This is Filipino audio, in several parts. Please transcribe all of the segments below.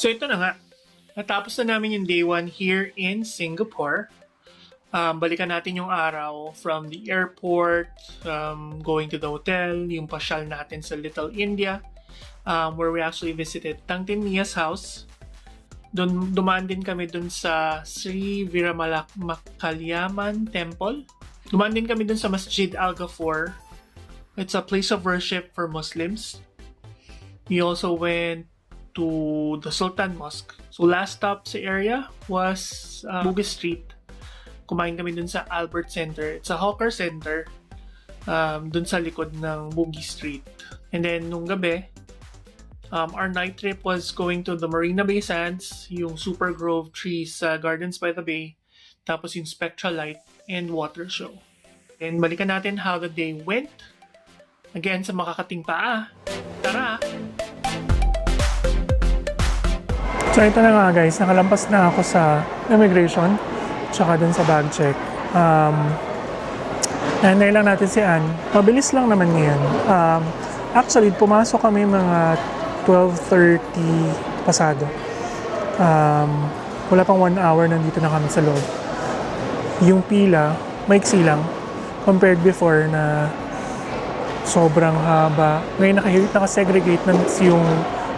So ito na nga, natapos na namin yung day 1 here in Singapore. Balikan natin yung araw from the airport, going to the hotel, yung pasyal natin sa Little India, where we actually visited Tang Tin Mia's house. Dumaan din kami dun sa Sri Veeramakaliamman Temple. Dumaan din kami dun sa Masjid Al Ghaffur. It's a place of worship for Muslims. We also went to the Sultan Mosque. So last stop sa area was Bugis Street. Kumain kami dun sa Albert Center. It's a hawker center dun sa likod ng Bugis Street. And then nung gabi, our night trip was going to the Marina Bay Sands, yung Super Grove Trees Gardens by the Bay, tapos yung Spectral Light and Water Show. And balikan natin how the day went. Again, sa makakating paa. Tara! So ito na nga guys, nakalampas na ako sa immigration tsaka dun sa bag check. Nahinay lang natin si Ann. Mabilis lang naman ngayon. Actually, pumasok kami mga 12:30 pasado. Wala pang 1 hour nandito na kami sa loob. Yung pila, maiksi lang compared before na sobrang haba. Ngayon nakasegregate na yung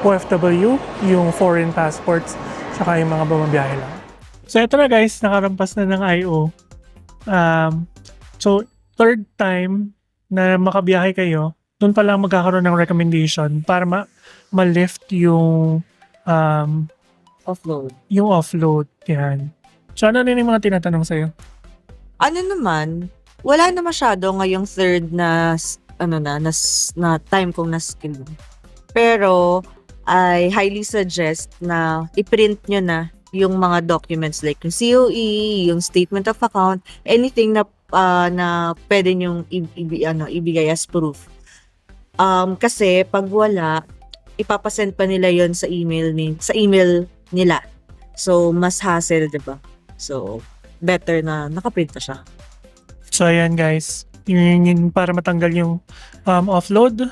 OFW, yung foreign passports, saka yung mga bumabiyahe lang. So ito na guys, nakarampas na ng IO. So third time na makabiyahe kayo, doon pa lang magkakaroon ng recommendation para ma-lift yung Offload. Yung offload. Yan. So ano rin yung mga tinatanong sa'yo? Ano naman, wala na masyado ngayong third na time kong na-skill. Pero I highly suggest na i-print nyo na yung mga documents like yung COE, yung statement of account, anything na pwede nyong ibigay as proof. Kasi pag wala, ipapasend pa nila yon sa email nila. So mas hassle, 'di ba? So better na nakaprint na siya. So ayan guys, yun para matanggal yung offload.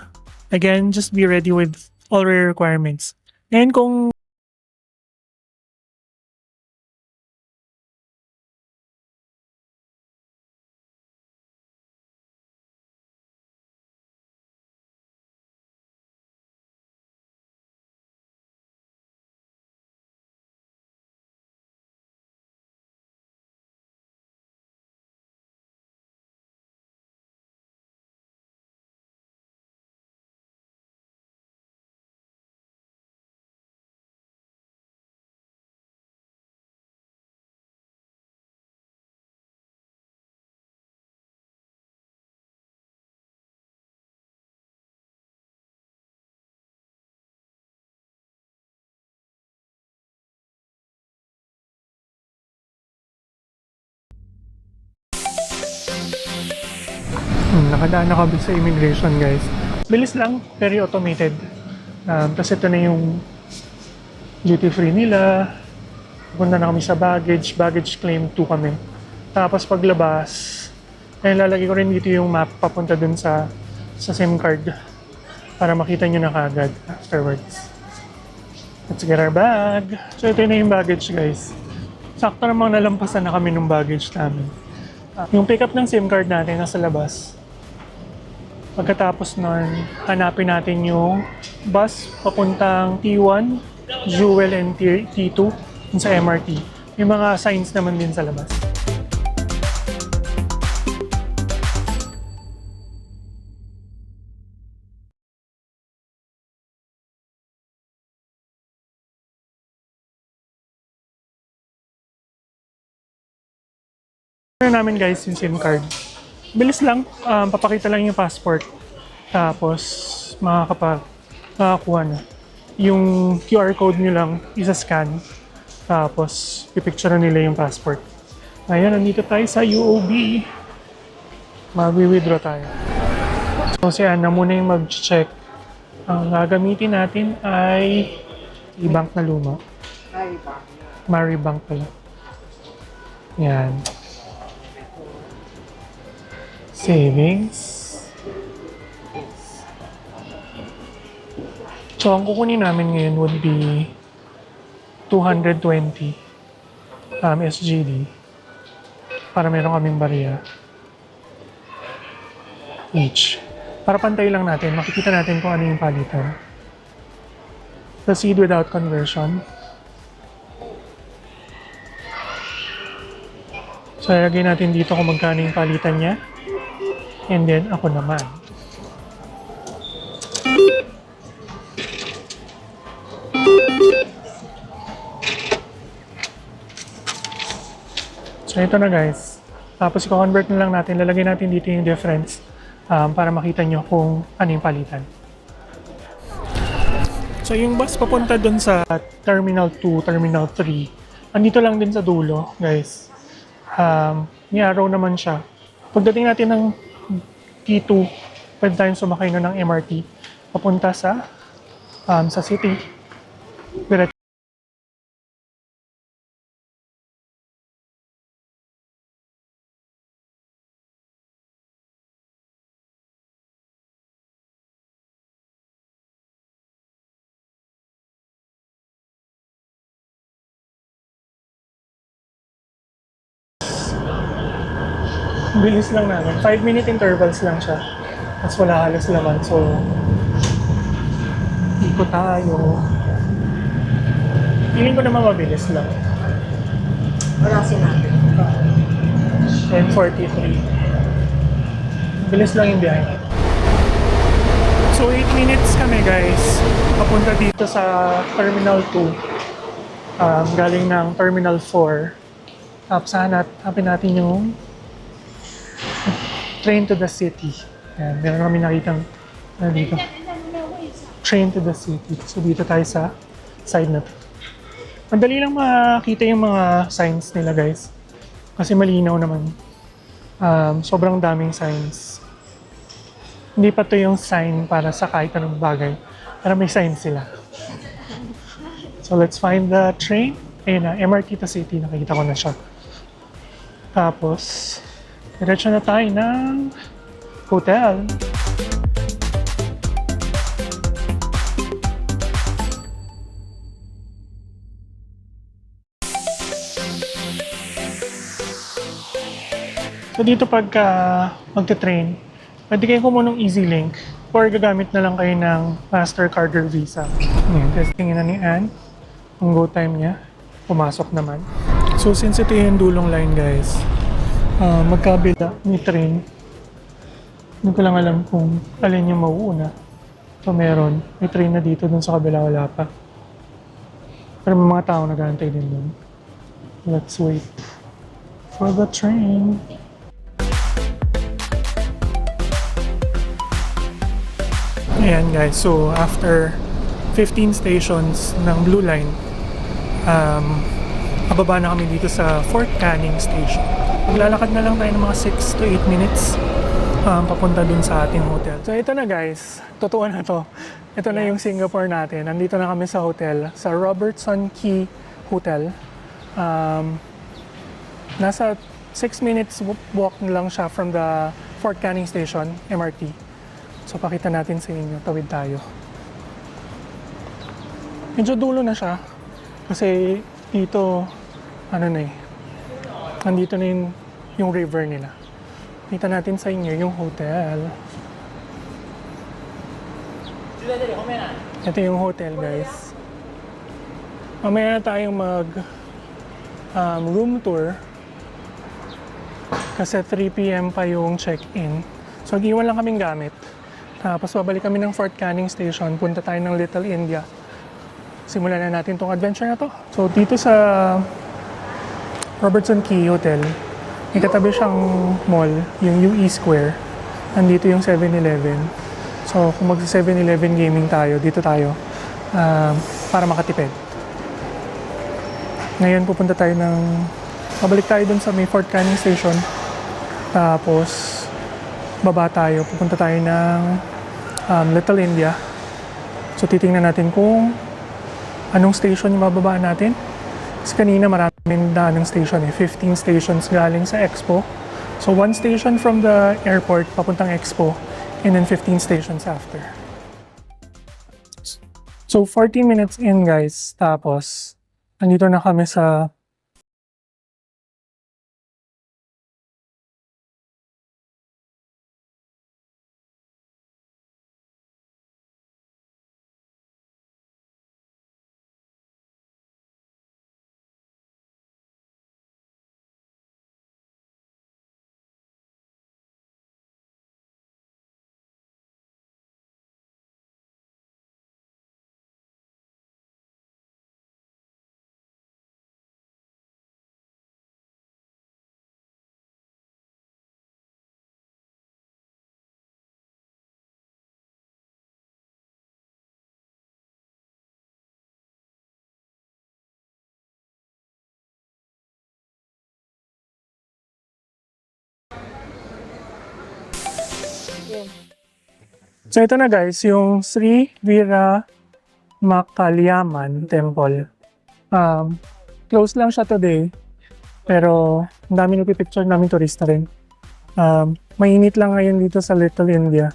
Again, just be ready with all your requirements. And kung nakadaan na kami sa immigration guys. Bilis lang, very automated. Tapos ito na yung duty free nila. Punta na kami sa baggage claim 2 kami. Tapos paglabas, ayun, lalagay ko rin dito yung map papunta dun sa SIM card para makita nyo na kagad afterwards. Let's get our bag. So ito na yung baggage guys. Sakto namang nalampasan na kami ng baggage namin. Yung pick up ng SIM card natin nasa labas. Pagkatapos nun, hanapin natin yung bus papuntang T1, Jewel and T2 sa MRT. Yung mga signs naman din sa labas. Ano namin guys yung SIM card. Bilis lang, papakita lang yung passport. Tapos makakakuha na. Yung QR code nyo lang, isa-scan. Tapos pipicture nila yung passport. Ayan, nandito tayo sa UOB. Mag-withdraw tayo. So si Anna muna yung mag-check. Ang gagamitin natin ay i-bank na luma. Maribank pala. Yan. Savings. So, ang kukunin namin ngayon would be 220 SGD para meron kaming barya each. Para pantay lang natin, makikita natin kung ano yung palitan. Proceed without conversion. So, ilagay natin dito kung magkano yung palitan niya. And then, ako naman. So, ito na guys. Tapos, i-convert na lang natin. Lalagay natin dito yung difference para makita nyo kung ano yung palitan. So, yung bus papunta dun sa Terminal 2, Terminal 3, andito lang din sa dulo, guys. May arrow naman siya. Pagdating natin ng T2, pwede tayong sumakay na ng MRT papunta sa city. Diretso. Bilis lang namin. 5-minute intervals lang siya. Tapos wala halos laman. So, ikot tayo. Feeling ko naman mabilis lang. Wala sinabi. 10:43. Bilis lang yung biyahe. So, 8 minutes kami guys. Papunta dito sa Terminal 2. Galing ng Terminal 4. Tapos hanapin natin yung train to the city. Ayan, meron kami nakitang dito. Train to the city. So dito tayo sa side na to. Madali lang makita yung mga signs nila guys. Kasi malinaw naman. Sobrang daming signs. Hindi pa to yung sign para sa kahit anong bagay. Pero may signs sila. So let's find the train. Ayun na, MRT to city. Nakikita ko na siya. Tapos, diretso na tayo ng hotel. So dito pagka magte-train, pwede kayo kumunong EasyLink or gagamit na lang kayo ng Mastercard or Visa. Testingin na ni Anne. Ang go time niya, pumasok naman. So since ito yung dulong line guys, magkabila ni train. Hindi ko lang alam kung alin yung mauuna. So meron, may train na dito, dun sa kabila wala pa. Pero may mga tao nag-aantay din dun. Let's wait for the train. Ayan guys, so after 15 stations ng Blue Line, pababa na kami dito sa Fort Canning Station. Maglalakad na lang tayo ng mga 6 to 8 minutes papunta dun sa ating hotel. So ito na guys, totoo na to. Ito na yung Singapore natin. Nandito na kami sa hotel, sa Robertson Quay Hotel. Nasa 6 minutes walk na lang siya from the Fort Canning Station, MRT. So pakita natin sa inyo, tawid tayo. Medyo dulo na siya kasi dito, ano na eh, nandito na yung river nila. Kita natin sa inyo yung hotel. Ito yung hotel guys. Mamaya na tayong mag room tour kasi 3 PM pa yung check-in. So mag-iwan lang kaming gamit. Tapos babalik kami ng Fort Canning Station, punta tayo ng Little India. Simulan na natin tong adventure na to. So dito sa Robertson Quay Hotel, may katabi siyang mall, yung UE Square. Nandito yung 7-Eleven. So kung mag 7-Eleven gaming tayo, dito tayo para makatipid. Ngayon pupunta tayo babalik tayo dun sa may Fort Canning Station. Tapos baba tayo, pupunta tayo ng Little India. So titingnan natin kung anong station yung bababaan natin. Kasi kanina maraming daanang station 15 stations galing sa Expo. So 1 station from the airport papuntang Expo and then 15 stations after. So 14 minutes in guys, tapos Nandito na kami sa So ito na guys, yung Sri Veera Makaliaman Temple. Close lang siya today, pero ang dami nagpipicture namin turista rin. Mainit lang ngayon dito sa Little India,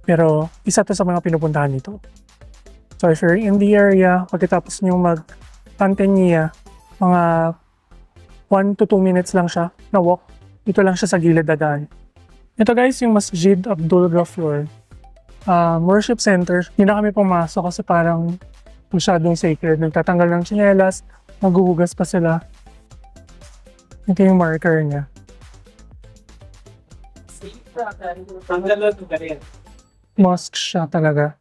pero isa to sa mga pinupuntahan dito. So if you're in the area, pagkatapos nyo mag-Pantania, mga 1 to 2 minutes lang siya na walk. Dito lang siya sa gilid dadaan. Ito guys, yung Masjid Abdul Ghaffur. Worship center. Hindi na kami pumasok kasi parang masyadong sacred. Nagtatanggal ng tsinelas, maghuhugas pa sila. Ito yung marker niya. Mosque siya talaga.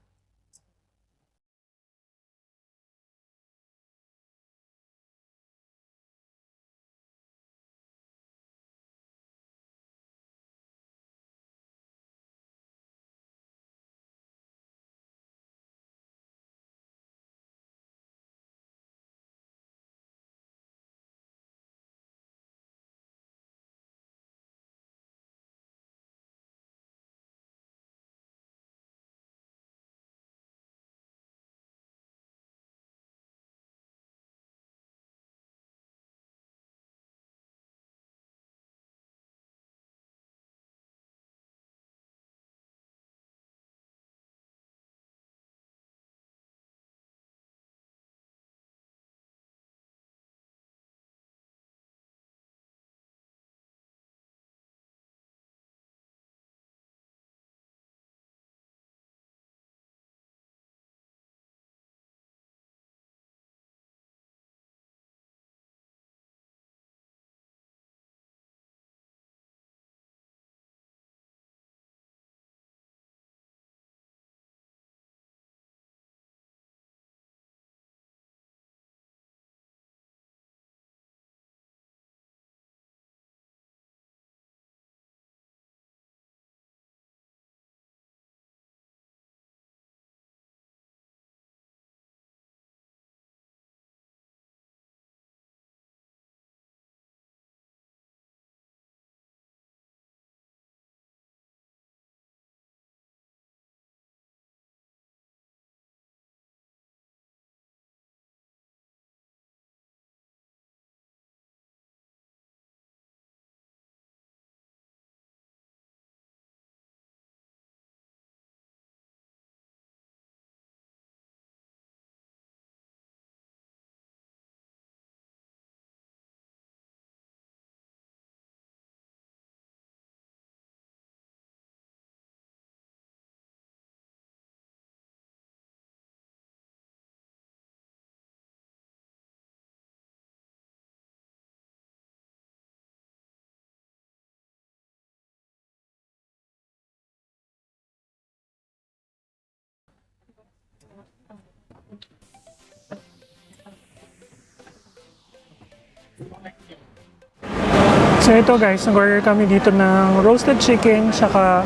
So ito guys, nag-order kami dito ng roasted chicken, saka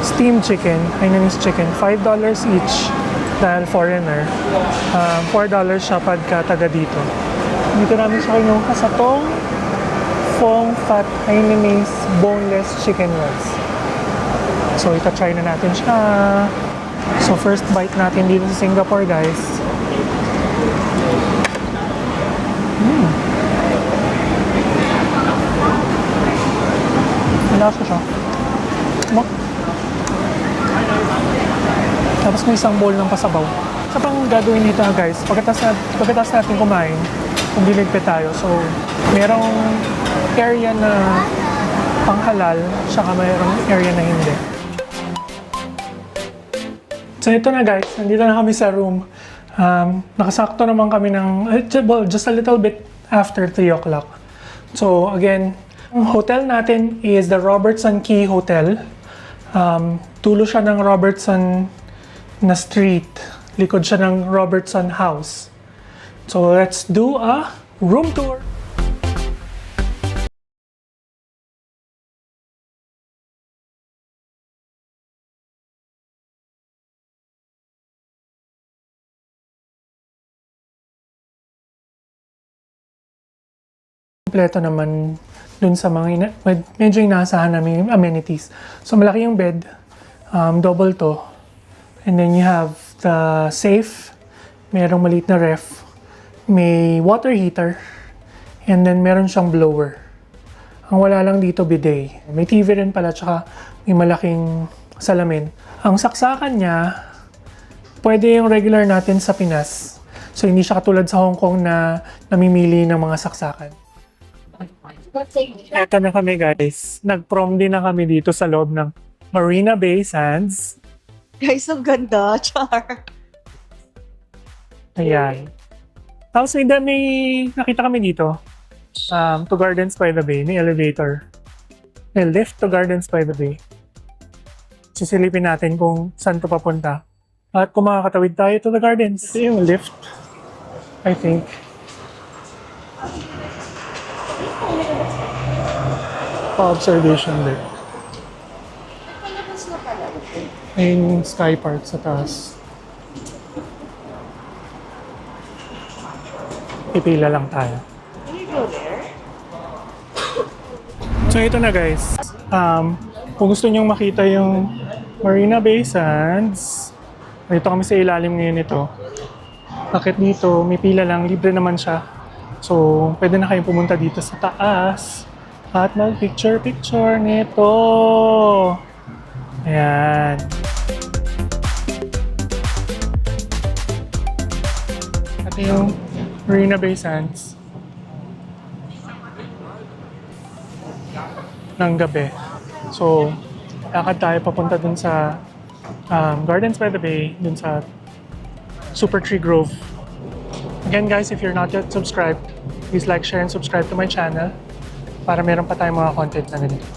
steamed chicken, Hainanese chicken. $5 each dahil foreigner. $4 siya pagka taga dito. Dito namin siya yung kasatong Phong Phat Hainanese boneless chicken rice. So ita-try na natin siya. So first bite natin dito sa Singapore guys. Lasa siya. Tapos may isang bowl ng pasabaw. Sa pang gagawin dito guys, pagkatapos natin kumain, magliligpit tayo. So, merong area na panghalal, saka mayroong area na hindi. So ito na guys, nandito na kami sa room. Nakasakto naman kami ng, well, just a little bit after 3 o'clock. So again, ang hotel natin is the Robertson Key Hotel. Tulo siya ng Robertson na street. Likod siya ng Robertson House. So let's do a room tour. Kompleto naman dun sa mga medyo inaasahan namin yung amenities. So malaki yung bed, double to. And then you have the safe, merong maliit na ref, may water heater, and then meron siyang blower. Ang wala lang dito, bidet. May TV rin pala, tsaka may malaking salamin. Ang saksakan niya, pwede yung regular natin sa Pinas. So hindi siya katulad sa Hong Kong na namimili ng mga saksakan. Eto na kami guys. Nag-prom din na kami dito sa loob ng Marina Bay Sands. Guys, ang ganda. Char. Ayan. Tapos may nakita kami dito. To Gardens by the Bay. May elevator. May lift to Gardens by the Bay. Sisilipin natin kung saan to papunta. At kung makakatawid tayo to the gardens. Ito yung lift. I think. Pa-observation deck. May yung sky park sa taas. Pipila lang tayo. So ito na guys. Kung gusto nyong makita yung Marina Bay Sands, dito kami sa ilalim ngayon ito. Bakit dito? May pila lang. Libre naman siya. So pwede na kayong pumunta dito sa taas at mag-picture-picture nito. Ayan. Ito yung Marina Bay Sands. Ng gabi. So, lakad tayo papunta dun sa Gardens by the Bay, dun sa Super Tree Grove. Again guys, if you're not yet subscribed, please like, share, and subscribe to my channel para meron pa tayong mga content na ganito.